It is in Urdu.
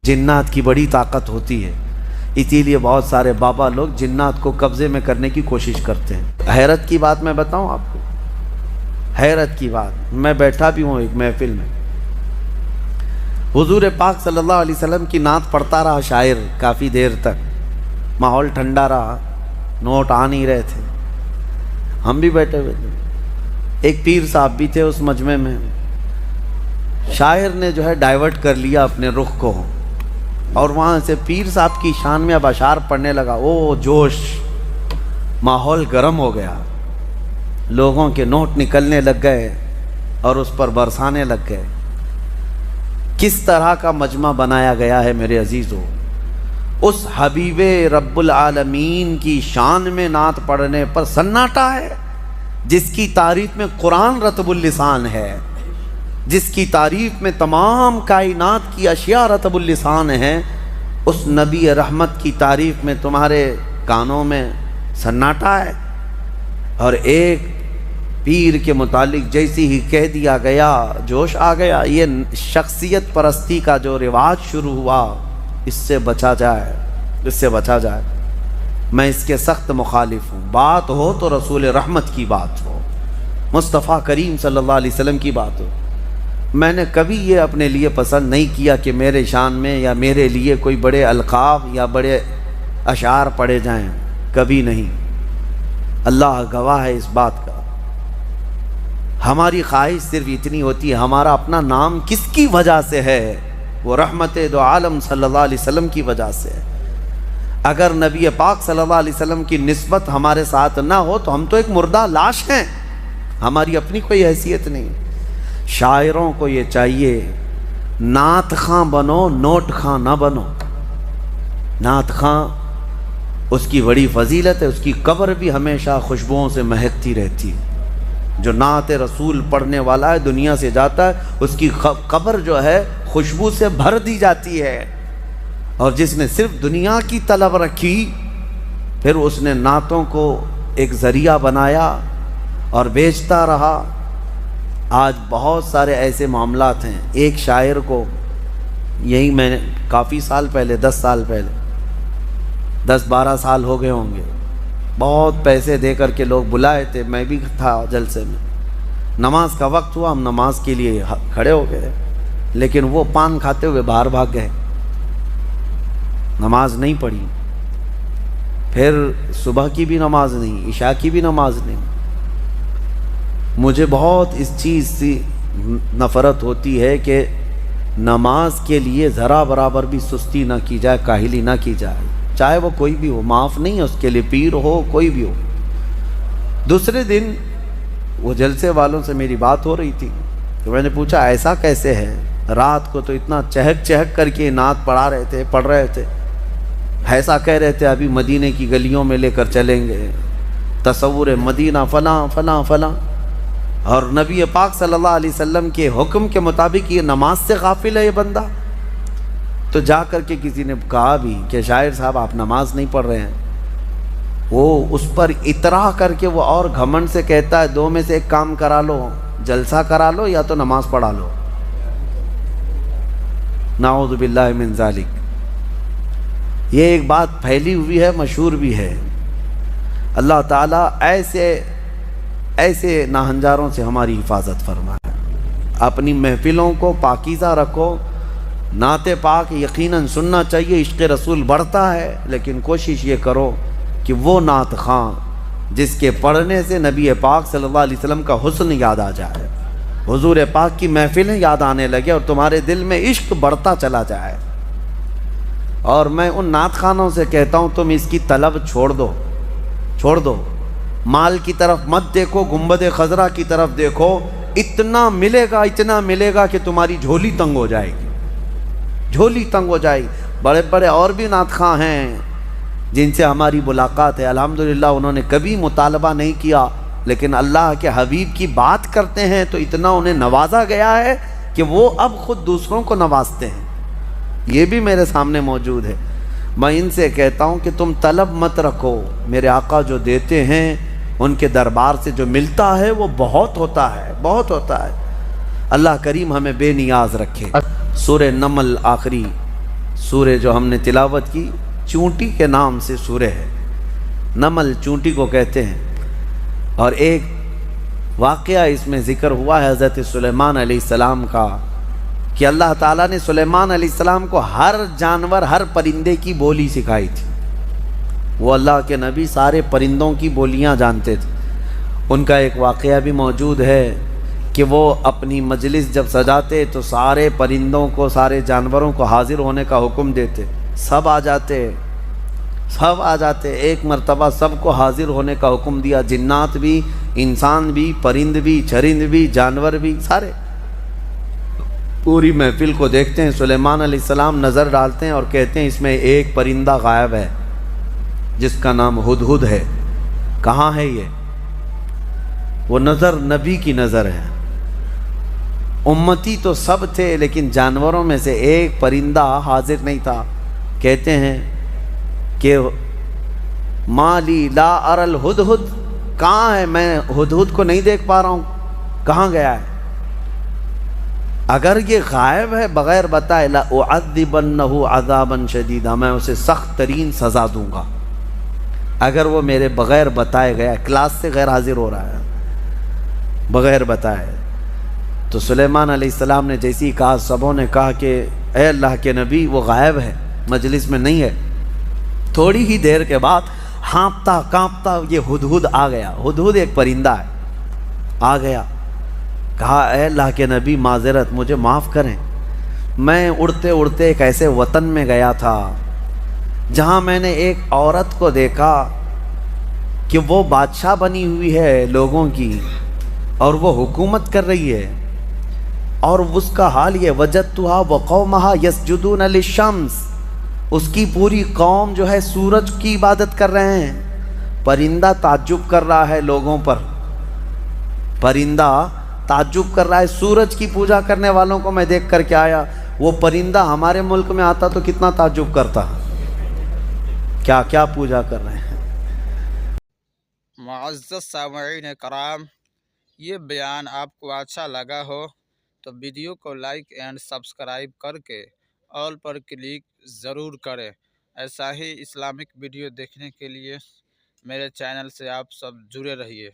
جنات کی بڑی طاقت ہوتی ہے، اسی لیے بہت سارے بابا لوگ جنات کو قبضے میں کرنے کی کوشش کرتے ہیں۔ حیرت کی بات میں بتاؤں آپ کو، حیرت کی بات، میں بیٹھا بھی ہوں ایک محفل میں، حضور پاک صلی اللہ علیہ وسلم کی نعت پڑھتا رہا شاعر کافی دیر تک، ماحول ٹھنڈا رہا، نوٹ آ نہیں رہے تھے، ہم بھی بیٹھے ہوئے تھے، ایک پیر صاحب بھی تھے اس مجمع میں، شاعر نے جو ہے ڈائیورٹ کر لیا اپنے رخ کو، اور وہاں سے پیر صاحب کی شان میں اب اشعار پڑھنے لگا۔ او جوش، ماحول گرم ہو گیا، لوگوں کے نوٹ نکلنے لگ گئے اور اس پر برسانے لگ گئے۔ کس طرح کا مجمع بنایا گیا ہے میرے عزیزو، اس حبیب رب العالمین کی شان میں نعت پڑھنے پر سناٹا ہے، جس کی تعریف میں قرآن رطب اللسان ہے، جس کی تعریف میں تمام کائنات کی اشیاء رطب اللسان ہیں، اس نبی رحمت کی تعریف میں تمہارے کانوں میں سناٹا ہے۔ اور ایک پیر کے متعلق جیسی ہی کہہ دیا گیا، جوش آ گیا۔ یہ شخصیت پرستی کا جو رواج شروع ہوا، اس سے بچا جائے، اس سے بچا جائے۔ میں اس کے سخت مخالف ہوں۔ بات ہو تو رسول رحمت کی بات ہو، مصطفیٰ کریم صلی اللہ علیہ وسلم کی بات ہو۔ میں نے کبھی یہ اپنے لیے پسند نہیں کیا کہ میرے شان میں یا میرے لیے کوئی بڑے القاب یا بڑے اشعار پڑھے جائیں، کبھی نہیں۔ اللہ گواہ ہے اس بات کا۔ ہماری خواہش صرف اتنی ہوتی ہے، ہمارا اپنا نام کس کی وجہ سے ہے؟ وہ رحمت دو عالم صلی اللہ علیہ وسلم کی وجہ سے ہے۔ اگر نبی پاک صلی اللہ علیہ وسلم کی نسبت ہمارے ساتھ نہ ہو تو ہم تو ایک مردہ لاش ہیں، ہماری اپنی کوئی حیثیت نہیں۔ شاعروں کو یہ چاہیے، نعت خاں بنو، نوٹ خاں نہ بنو۔ نعت خاں، اس کی بڑی فضیلت ہے، اس کی قبر بھی ہمیشہ خوشبوؤں سے مہکتی رہتی ہے۔ جو نعت رسول پڑھنے والا ہے دنیا سے جاتا ہے، اس کی قبر جو ہے خوشبو سے بھر دی جاتی ہے۔ اور جس نے صرف دنیا کی طلب رکھی، پھر اس نے نعتوں کو ایک ذریعہ بنایا اور بیچتا رہا۔ آج بہت سارے ایسے معاملات ہیں۔ ایک شاعر کو، یہی میں نے کافی سال پہلے، 10 سال پہلے، 10-12 سال ہو گئے ہوں گے، بہت پیسے دے کر کے لوگ بلائے تھے، میں بھی تھا جلسے میں۔ نماز کا وقت ہوا، ہم نماز کے لیے کھڑے ہو گئے، لیکن وہ پان کھاتے ہوئے باہر بھاگ گئے، نماز نہیں پڑھی۔ پھر صبح کی بھی نماز نہیں، عشاء کی بھی نماز نہیں۔ مجھے بہت اس چیز سے نفرت ہوتی ہے کہ نماز کے لیے ذرا برابر بھی سستی نہ کی جائے، کاہلی نہ کی جائے، چاہے وہ کوئی بھی ہو، معاف نہیں ہے اس کے لیے، پیر ہو کوئی بھی ہو۔ دوسرے دن وہ جلسے والوں سے میری بات ہو رہی تھی، تو میں نے پوچھا ایسا کیسے ہے؟ رات کو تو اتنا چہک چہک کر کے نعت پڑھ رہے تھے، ایسا کہہ رہے تھے ابھی مدینے کی گلیوں میں لے کر چلیں گے، تصور مدینہ فلاں فلاں فلاں، اور نبی پاک صلی اللہ علیہ وسلم کے حکم کے مطابق یہ نماز سے غافل ہے یہ بندہ۔ تو جا کر کے کسی نے کہا بھی کہ شاعر صاحب آپ نماز نہیں پڑھ رہے ہیں۔ وہ اس پر اطراح کر کے وہ اور گھمنڈ سے کہتا ہے دو میں سے ایک کام کرا لو، جلسہ کرا لو یا تو نماز پڑھا لو۔ نعوذ باللہ من ذالک۔ یہ ایک بات پھیلی ہوئی ہے، مشہور بھی ہے۔ اللہ تعالیٰ ایسے ناہنجاروں سے ہماری حفاظت فرمائے۔ اپنی محفلوں کو پاکیزہ رکھو۔ نعت پاک یقیناً سننا چاہیے، عشق رسول بڑھتا ہے، لیکن کوشش یہ کرو کہ وہ نعت خواں جس کے پڑھنے سے نبی پاک صلی اللہ علیہ وسلم کا حسن یاد آ جائے، حضور پاک کی محفلیں یاد آنے لگے اور تمہارے دل میں عشق بڑھتا چلا جائے۔ اور میں ان نعت خوانوں سے کہتا ہوں تم اس کی طلب چھوڑ دو، مال کی طرف مت دیکھو، گنبد خضرا کی طرف دیکھو، اتنا ملے گا کہ تمہاری جھولی تنگ ہو جائے گی، جھولی تنگ ہو جائے گی۔ بڑے بڑے اور بھی نعت خواں ہیں جن سے ہماری ملاقات ہے، الحمدللہ انہوں نے کبھی مطالبہ نہیں کیا، لیکن اللہ کے حبیب کی بات کرتے ہیں تو اتنا انہیں نوازا گیا ہے کہ وہ اب خود دوسروں کو نوازتے ہیں۔ یہ بھی میرے سامنے موجود ہے۔ میں ان سے کہتا ہوں کہ تم طلب مت رکھو، میرے آقا جو دیتے ہیں ان کے دربار سے جو ملتا ہے وہ بہت ہوتا ہے۔ اللہ کریم ہمیں بے نیاز رکھے۔ سورہ نمل آخری سورہ جو ہم نے تلاوت کی چونٹی کے نام سے سورہ ہے، نمل چونٹی کو کہتے ہیں۔ اور ایک واقعہ اس میں ذکر ہوا ہے حضرت سلیمان علیہ السلام کا، کہ اللہ تعالیٰ نے سلیمان علیہ السلام کو ہر جانور، ہر پرندے کی بولی سکھائی تھی۔ وہ اللہ کے نبی سارے پرندوں کی بولیاں جانتے تھے۔ ان کا ایک واقعہ بھی موجود ہے کہ وہ اپنی مجلس جب سجاتے تو سارے پرندوں کو، سارے جانوروں کو حاضر ہونے کا حکم دیتے، سب آ جاتے۔ ایک مرتبہ سب کو حاضر ہونے کا حکم دیا، جنات بھی، انسان بھی، پرند بھی، چرند بھی، جانور بھی، سارے پوری محفل کو دیکھتے ہیں۔ سلیمان علیہ السلام نظر ڈالتے ہیں اور کہتے ہیں اس میں ایک پرندہ غائب ہے جس کا نام ہدہد ہے، کہاں ہے یہ؟ وہ نظر نبی کی نظر ہے، امتی تو سب تھے لیکن جانوروں میں سے ایک پرندہ حاضر نہیں تھا۔ کہتے ہیں کہ مالی لا اری الہدہد، کہاں ہے؟ میں ہدہد کو نہیں دیکھ پا رہا ہوں، کہاں گیا ہے؟ اگر یہ غائب ہے بغیر بتائے، لَأُعَذِّبَنَّهُ عَذَابًا شَدِيدًا، میں اسے سخت ترین سزا دوں گا۔ اگر وہ میرے بغیر بتائے گیا، کلاس سے غیر حاضر ہو رہا ہے بغیر بتائے۔ تو سلیمان علیہ السلام نے جیسی ہی کہا، سبوں نے کہا کہ اے اللہ کے نبی وہ غائب ہے، مجلس میں نہیں ہے۔ تھوڑی ہی دیر کے بعد ہانپتا کانپتا یہ ہدہد آ گیا۔ ہدہد ایک پرندہ ہے، آ گیا، کہا اے اللہ کے نبی معذرت، مجھے معاف کریں، میں اڑتے اڑتے ایک ایسے وطن میں گیا تھا جہاں میں نے ایک عورت کو دیکھا کہ وہ بادشاہ بنی ہوئی ہے لوگوں کی، اور وہ حکومت کر رہی ہے، اور اس کا حال یہ وجدتها وقومها یسجدون للشمس، اس کی پوری قوم جو ہے سورج کی عبادت کر رہے ہیں۔ پرندہ تعجب کر رہا ہے لوگوں پر، پرندہ تعجب کر رہا ہے، سورج کی پوجا کرنے والوں کو میں دیکھ کر کے آیا۔ وہ پرندہ ہمارے ملک میں آتا تو کتنا تعجب کرتا، کیا کیا پوجا کر رہے ہیں۔ معزز سامعین کرام، یہ بیان آپ کو اچھا لگا ہو تو ویڈیو کو لائک اینڈ سبسکرائب کر کے آل پر کلک ضرور کریں۔ ایسا ہی اسلامک ویڈیو دیکھنے کے لیے میرے چینل سے آپ سب جڑے رہیے۔